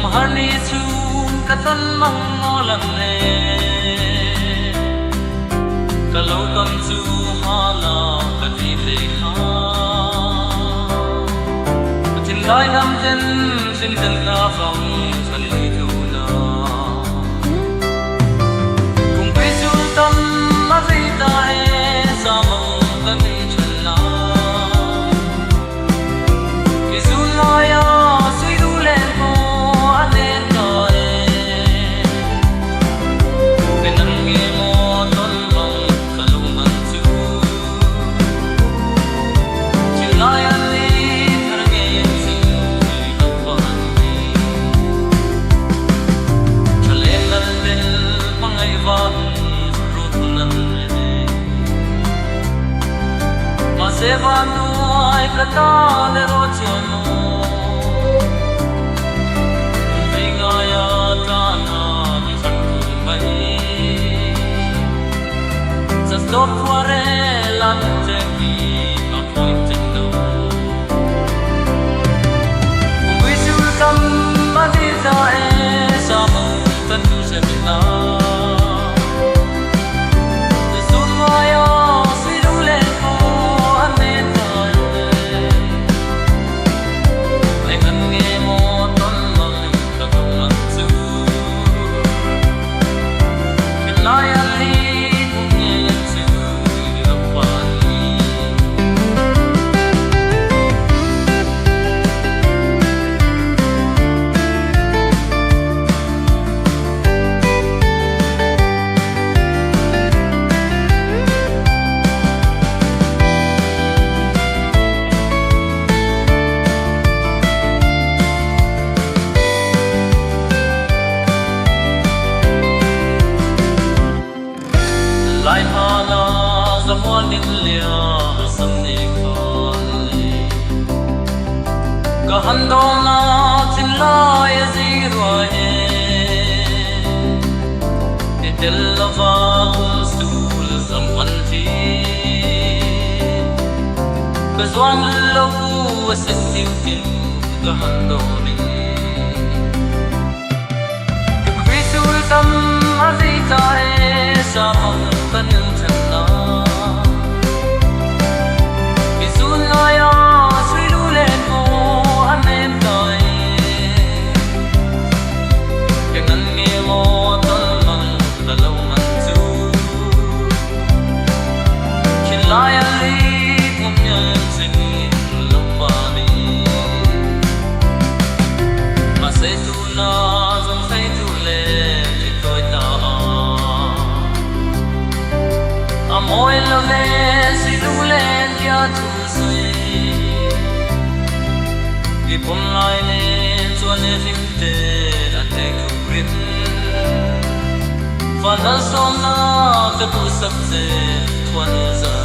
Mahani chun katan mang mo lang le kalau kam chu hala kati le ha tin lai nam ten sin ten na phong san li tu na kung pai chu tam ma ri ta e sa mong kan chun na ki zu la ya sui du le mo alen ka e penang nge mo ton mong kalungan chu chin la ya le thar nge chu ka pan ni chale nan len pangai van rut nan ne ma se van nu ai ka ta le ro chon no Stop for a lunch and be appointed no. We should come but it's a summer than to Semina. The soon my sweet let go and then I can get more than the woman too. Can I leave? Lai hana zaman lia samni khali kahandona chilai zirwa e idilva sul zaman fi bezwan lo wasin kahandoni krisul tam azita e samang kanin chana bisun laya sui lu len mo anem kai kengan nge mo tal mang dalau man chu kin laya li ngom nyen sin lo pa ni ma se tu na zong sai tu le ki toi ta Amoy lo le si lu le dia tu sui Ipon lai le chuan e lim te a te ku rin Fa la som na te pu sak te thuan za